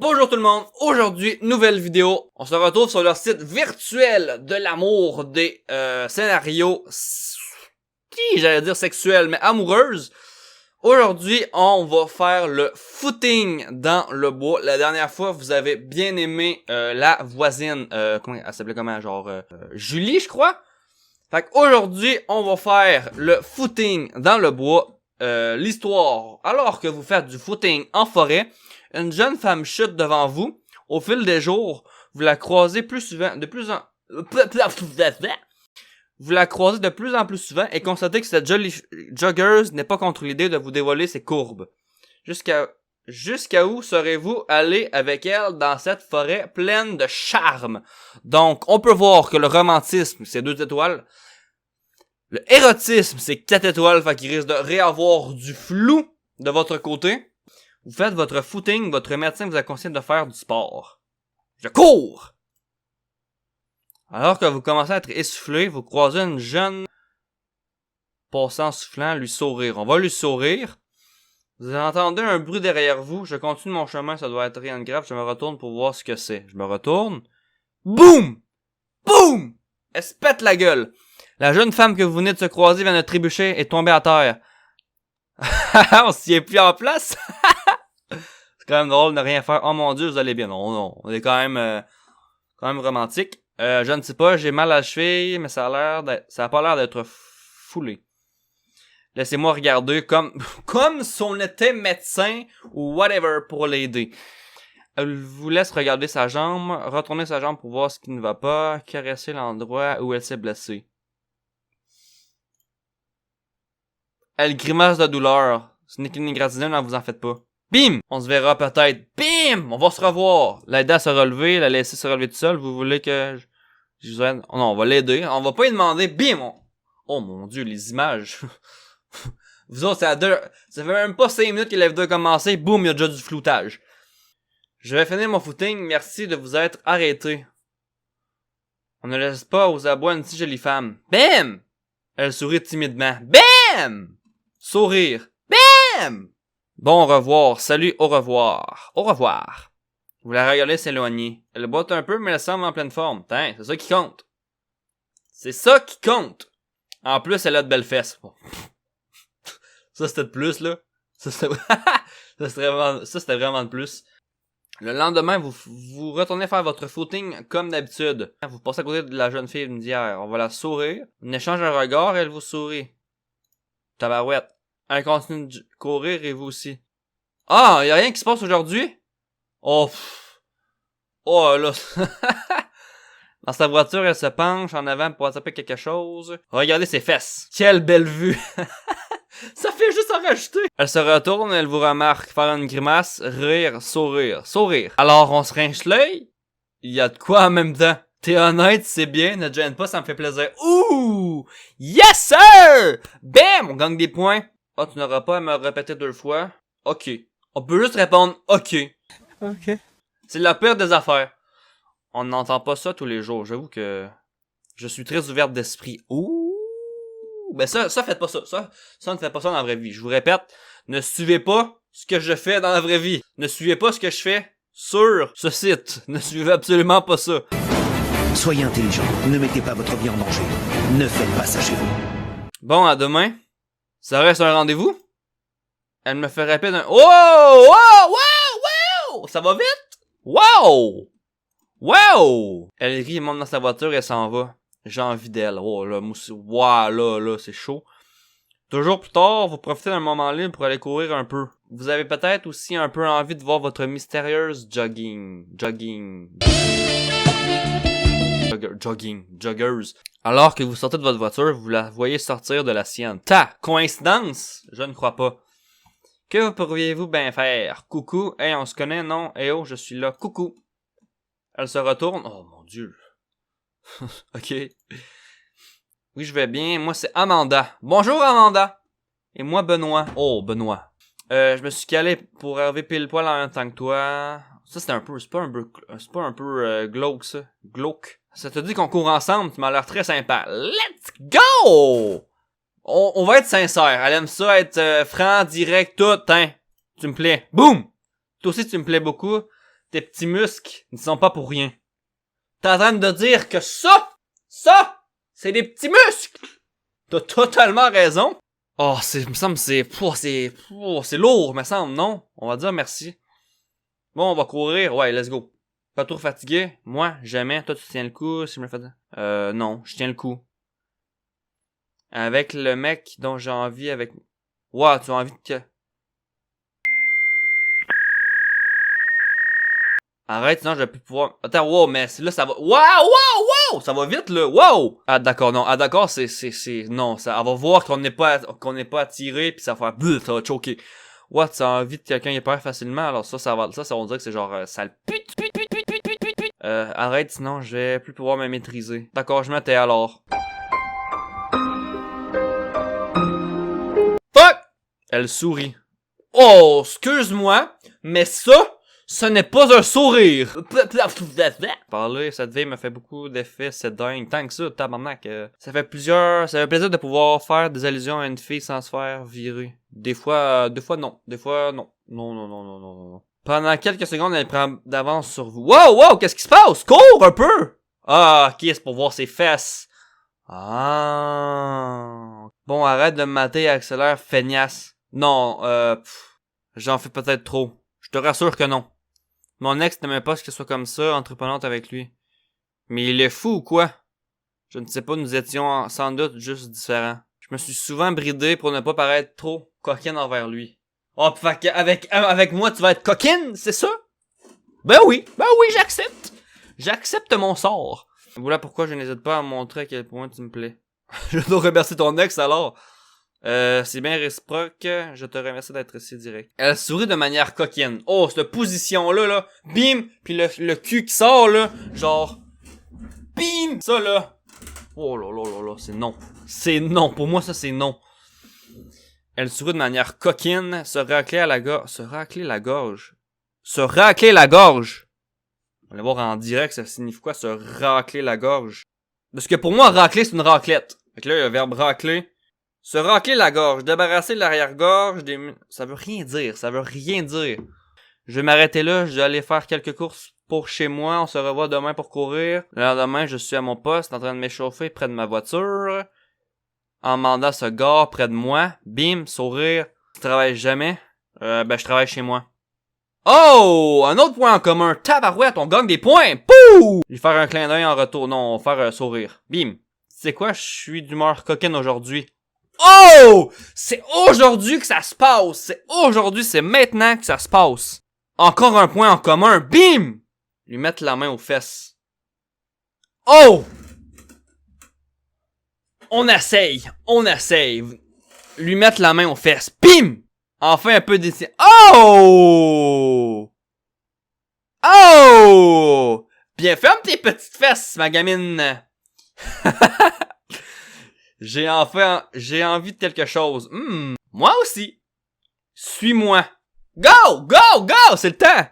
Bonjour tout le monde, aujourd'hui, nouvelle vidéo. On se retrouve sur leur site virtuel de l'amour des scénarios, j'allais dire sexuels, mais amoureuses. Aujourd'hui, on va faire le footing dans le bois. La dernière fois, vous avez bien aimé la voisine, comment elle s'appelait comment, genre Julie, je crois. Fait qu'aujourd'hui, on va faire le footing dans le bois. L'histoire, alors que vous faites du footing en forêt, une jeune femme chute devant vous. Au fil des jours, vous la croisez plus souvent, vous la croisez de plus en plus souvent et constatez que cette jolie joggeuse n'est pas contre l'idée de vous dévoiler ses courbes. Jusqu'à où serez-vous allé avec elle dans cette forêt pleine de charme? Donc, on peut voir que le romantisme, c'est 2 étoiles. Le érotisme, c'est 4 étoiles, fait qu'il risque de réavoir du flou de votre côté. Vous faites votre footing, votre médecin vous conseille de faire du sport. Je cours! Alors que vous commencez à être essoufflé, vous croisez une jeune passant soufflant, lui sourire. On va lui sourire. Vous entendez un bruit derrière vous. Je continue mon chemin, ça doit être rien de grave. Je me retourne pour voir ce que c'est. Je me retourne. Boum! Boum! Elle se pète la gueule. La jeune femme que vous venez de se croiser vient de trébucher et tomber à terre. On s'y est plus en place. C'est quand même drôle de rien faire. Oh mon Dieu, vous allez bien. Non. On est quand même romantique. Je ne sais pas, j'ai mal à la cheville, mais ça a pas l'air d'être foulé. Laissez-moi regarder comme si on était médecin ou whatever pour l'aider. Elle vous laisse regarder sa jambe, retourner sa jambe pour voir ce qui ne va pas, caresser l'endroit où elle s'est blessée. Elle grimace de douleur. Ce n'est qu'une égratignure, n'en vous en faites pas. Bim! On se verra peut-être. Bim! On va se revoir. L'aider à se relever, la laisser se relever tout seul. Vous voulez que je vous aide? Oh non, on va l'aider. On va pas lui demander. Bim! Oh mon Dieu, les images. Vous autres, ça fait même pas 5 minutes que la vidéo a commencé. Boum, il y a déjà du floutage. Je vais finir mon footing. Merci de vous être arrêté. On ne laisse pas aux abois une si jolie femme. Bam! Elle sourit timidement. Bam! Sourire. Bam! Bon, au revoir. Salut, au revoir. Au revoir. Vous la regardez s'éloigner. Elle boite un peu, mais elle semble en pleine forme. Tain, c'est ça qui compte. C'est ça qui compte. En plus, elle a de belles fesses. Bon. Ça, c'était de plus, là. Ça, c'était vraiment de plus. Le lendemain, vous retournez faire votre footing comme d'habitude. Vous passez à côté de la jeune fille d'hier. On va la sourire. On échange un regard et elle vous sourit. Tabarouette. Elle continue de courir et vous aussi. Ah, y a rien qui se passe aujourd'hui? Oh, oh là. Dans sa voiture, elle se penche en avant pour attraper quelque chose. Regardez ses fesses. Quelle belle vue. Ça fait juste en rajouter. Elle se retourne, elle vous remarque, faire une grimace, rire, sourire, sourire. Alors on se rince l'œil. Il y a de quoi en même temps. T'es honnête, c'est bien, ne te gêne pas, ça me fait plaisir. Ouh! Yes sir! Bam! On gagne des points. Ah, tu n'auras pas à me répéter 2 fois. Ok. On peut juste répondre ok. Ok. C'est la pire des affaires. On n'entend pas ça tous les jours. J'avoue que je suis très ouverte d'esprit. Ouh! Ben ça faites pas ça. Ça ne fait pas ça dans la vraie vie. Je vous répète, ne suivez pas ce que je fais dans la vraie vie. Ne suivez pas ce que je fais sur ce site. Ne suivez absolument pas ça. Soyez intelligent. Ne mettez pas votre vie en danger. Ne faites pas ça chez vous. Bon, à demain. Ça reste un rendez-vous? Elle me fait répéter un... Oh! Wow! Wow! Wow! Ça va vite? Wow! Wow! Elle rit et monte dans sa voiture et s'en va. J'ai envie d'elle. Oh là, moi aussi. Wow, là, c'est chaud. Toujours plus tard, vous profitez d'un moment libre pour aller courir un peu. Vous avez peut-être aussi un peu envie de voir votre mystérieuse joggeuse. Alors que vous sortez de votre voiture, vous la voyez sortir de la sienne. Coïncidence? Je ne crois pas. Que pourriez-vous bien faire? Coucou, hey, on se connaît, non? Eh oh, je suis là. Coucou. Elle se retourne. Oh mon Dieu. Ok. Oui, je vais bien. Moi, c'est Amanda. Bonjour, Amanda. Et moi, Benoît. Oh, Benoît. Je me suis calé pour arriver pile poil en même temps que toi. Ça, c'est pas un peu glauque, ça. Glauque. Ça te dit qu'on court ensemble? Tu m'as l'air très sympa. Let's go! On va être sincère. Elle aime ça, être franc, direct, tout. Hein. Tu me plais. Boum! Toi aussi, tu me plais beaucoup. tes petits muscles ne sont pas pour rien. T'es en train de dire que ça, c'est des petits muscles! T'as totalement raison. Oh, me semble c'est lourd, me semble, non? On va dire merci. Bon, on va courir. Ouais, let's go. Pas trop fatigué? Moi, jamais. Toi, tu tiens le coup, si je me fais dire. Non, je tiens le coup. Avec le mec dont j'ai envie avec... Ouais, tu as envie de... Arrête, sinon je vais plus pouvoir... Attends, wow, mais là, ça va... Wow! Ça va vite, là! Wow! Ah, d'accord, non. Ah, d'accord, c'est... Non, ça... Elle va voir qu'on n'est pas attiré, pis ça va faire... Buh, ça va choquer. What, ça a envie de quelqu'un hyper facilement, alors ça va... Ça, on dirait que c'est genre... sale pute. Arrête, sinon je vais plus pouvoir me maîtriser. D'accord, je me tais alors. Fuck! Elle sourit. Oh, excuse-moi, mais ça... Ce n'est pas un sourire! Parler, cette vie me fait beaucoup d'effets, c'est dingue. Tant que ça, tabarnak. Ça fait plaisir de pouvoir faire des allusions à une fille sans se faire virer. Des fois non. Des fois, non. Non. Pendant quelques secondes, elle prend d'avance sur vous. Wow, qu'est-ce qui se passe? Cours un peu! Ah, qui est-ce pour voir ses fesses? Ah. Bon, arrête de me mater et accélère, feignasse. Non, j'en fais peut-être trop. Je te rassure que non. Mon ex n'aimait pas ce que ce soit comme ça, entreprenante avec lui. Mais il est fou ou quoi? Je ne sais pas, nous étions sans doute juste différents. Je me suis souvent bridé pour ne pas paraître trop coquine envers lui. Oh, fait avec moi, tu vas être coquine, c'est ça? Ben oui, j'accepte. J'accepte mon sort. Voilà pourquoi je n'hésite pas à montrer à quel point tu me plais. Je dois remercier ton ex alors. C'est bien réciproque. Je te remercie d'être si direct. Elle sourit de manière coquine. Oh, cette position-là, là. Bim! Puis le cul qui sort, là. Genre. Bim! Ça, là. Oh là, c'est non. C'est non. Pour moi, ça, c'est non. Elle sourit de manière coquine. Se racler la gorge. On va voir en direct, ça signifie quoi, se racler la gorge? Parce que pour moi, racler, c'est une raclette. Fait que là, il y a le verbe racler. Se racler la gorge, débarrasser l'arrière-gorge, ça veut rien dire. Je vais m'arrêter là, je vais aller faire quelques courses pour chez moi, on se revoit demain pour courir. Le lendemain, je suis à mon poste, en train de m'échauffer près de ma voiture. En mandat se gare près de moi, bim, sourire. Tu travailles jamais? Je travaille chez moi. Oh! Un autre point en commun, tabarouette, on gagne des points! Pouh! Je vais faire un clin d'œil en retour, non, on va faire un sourire. Bim! Tu sais quoi, je suis d'humeur coquine aujourd'hui. Oh! C'est aujourd'hui que ça se passe! C'est maintenant que ça se passe! Encore un point en commun, bim! Lui mettre la main aux fesses. Oh! On essaye! Lui mettre la main aux fesses, bim! Enfin un peu d'essai. Oh! Oh! Bien, ferme tes petites fesses, ma gamine! J'ai envie de quelque chose. Moi aussi. Suis-moi. Go! C'est le temps!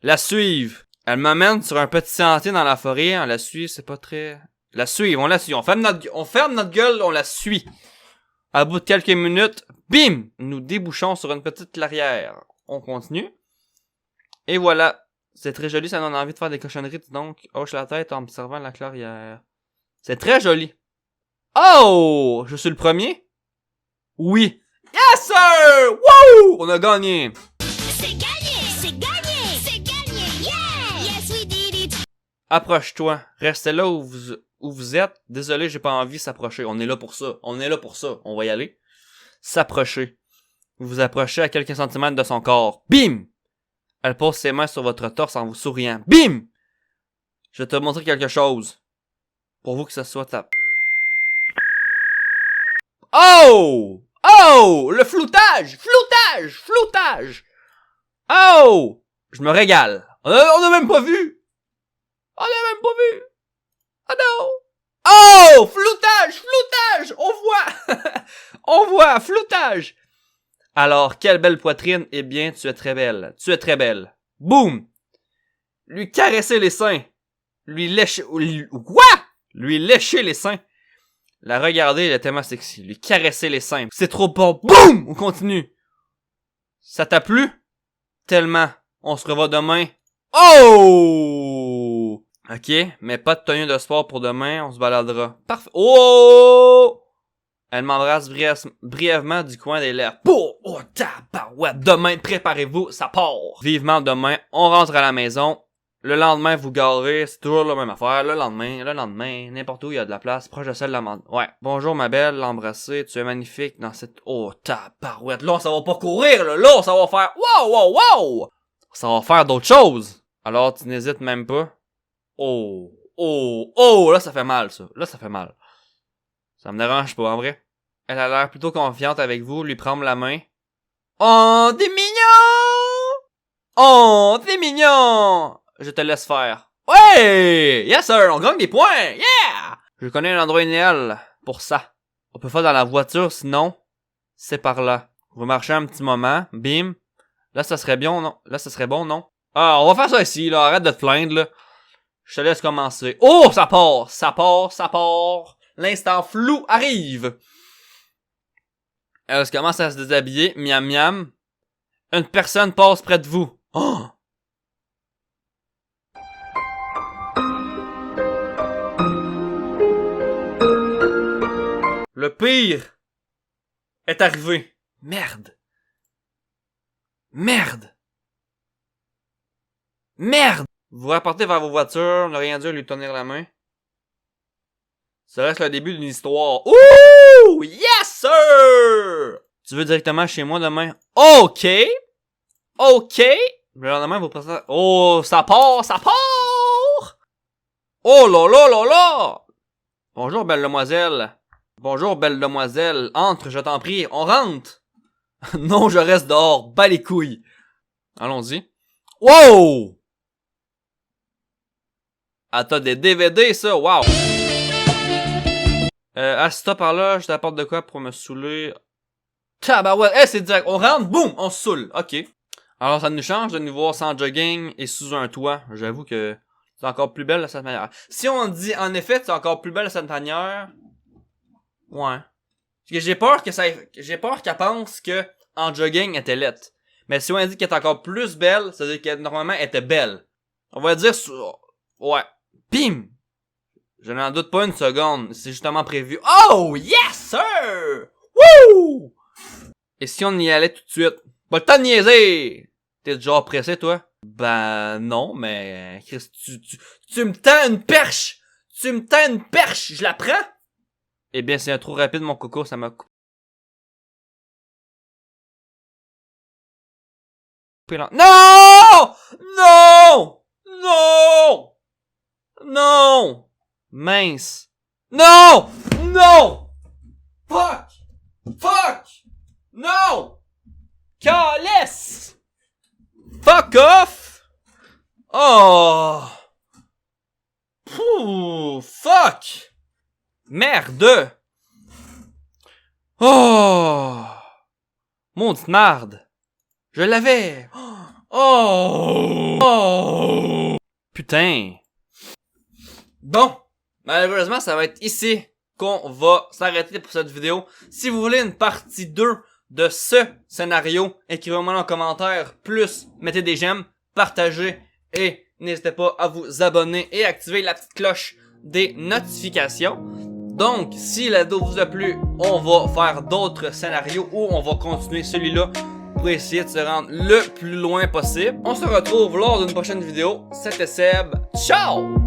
La suivre. Elle m'amène sur un petit sentier dans la forêt. On la suit, c'est pas très... On ferme notre gueule, on la suit. À bout de quelques minutes, bim! Nous débouchons sur une petite clairière. On continue. Et voilà. C'est très joli, ça donne envie de faire des cochonneries, donc hoche la tête en observant la clairière. C'est très joli. Oh! Je suis le premier? Oui. Yes, sir! Wouh! On a gagné. C'est gagné, yeah! Yes, we did it! Approche-toi. Restez là où vous êtes. Désolé, j'ai pas envie de s'approcher. On est là pour ça. On va y aller. S'approcher. Vous vous approchez à quelques centimètres de son corps. Bim! Elle pose ses mains sur votre torse en vous souriant. Bim! Je vais te montrer quelque chose. Pour vous que ce soit ta... Oh! Oh! Le floutage! Oh! Je me régale. On a même pas vu! Oh non! Oh! Floutage! On voit! Floutage! Alors, quelle belle poitrine! Eh bien, tu es très belle. Boum! Lui caresser les seins. Lui lécher les seins. La regarder, elle est tellement sexy. Lui caresser les seins. C'est trop bon. Boum! On continue. Ça t'a plu? Tellement. On se revoit demain Oh! Ok, mais pas de tenue de sport pour demain, on se baladera. Parfait. Oh! Elle m'embrasse brièvement du coin des lèvres. Oh, tabarouette! Demain, préparez-vous, ça part! Vivement demain, on rentre à la maison. Le lendemain, vous garez, c'est toujours la même affaire. Le lendemain, n'importe où il y a de la place, proche de celle de la mande. Ouais. Bonjour ma belle, l'embrasser, tu es magnifique dans cette... Oh, tabarouette! Là, ça va pas courir, là, ça va faire... Wow! Ça va faire d'autres choses! Alors, tu n'hésites même pas. Oh, là, ça fait mal, ça. Là, ça fait mal. Ça me dérange pas, en vrai. Elle a l'air plutôt confiante avec vous, lui prendre la main. Oh, t'es mignon! Oh, t'es mignon! Je te laisse faire. Ouais! Yes, sir! On gagne des points! Yeah! Je connais un endroit idéal pour ça. On peut faire dans la voiture, sinon, c'est par là. Vous marchez un petit moment, bim. Là, ça serait bien, non? Là, ça serait bon, non? Ah, on va faire ça ici, là. Arrête de te plaindre, là. Je te laisse commencer. Oh, ça part! L'instant flou arrive. Elle commence à se déshabiller. Miam, miam. Une personne passe près de vous. Oh! Le pire est arrivé. Merde. Vous rapportez vers vos voitures, ne rien dire lui tenir la main. Ça reste le début d'une histoire. Ouh! Yes, sir! Tu veux directement chez moi demain? OK! Le lendemain, vous présentez... Oh, ça part! Oh là! Bonjour, belle demoiselle. Entre, je t'en prie. On rentre! Non, je reste dehors. Bas les couilles. Allons-y. Wow! Ah, t'as des DVD, ça? Wow! Assis-toi par là, je t'apporte de quoi pour me saouler. Tabarouette! C'est direct. On rentre, boum! On se saoule. OK. Alors, ça nous change de nous voir sans jogging et sous un toit. J'avoue que c'est encore plus belle de cette manière. Si on dit, en effet, c'est encore plus belle de cette manière... Ouais. Parce que j'ai peur qu'elle pense que en jogging, elle était laite. Mais si on dit qu'elle est encore plus belle, ça veut dire qu'elle, normalement, elle était belle. On va dire, ouais. Bim! Je n'en doute pas une seconde. C'est justement prévu. Oh! Yes, sir! Woo! Et si on y allait tout de suite? Pas le temps de niaiser! T'es déjà pressé, toi? Ben, non, mais... Chris, tu me tends une perche! Je la prends? Eh bien, c'est un trop rapide, mon coco, ça m'a coupé. Non! Mince. Non! Fuck! Non! Calisse! Fuck off! Oh! Pouh, fuck! Merde! Oh! Maudite marde! Je l'avais! Oh! Putain! Bon! Malheureusement, ça va être ici qu'on va s'arrêter pour cette vidéo. Si vous voulez une partie 2 de ce scénario, écrivez-moi en commentaire, plus mettez des j'aime, partagez et n'hésitez pas à vous abonner et activer la petite cloche des notifications. Donc, si la vidéo vous a plu, on va faire d'autres scénarios ou on va continuer celui-là pour essayer de se rendre le plus loin possible. On se retrouve lors d'une prochaine vidéo. C'était Seb. Ciao!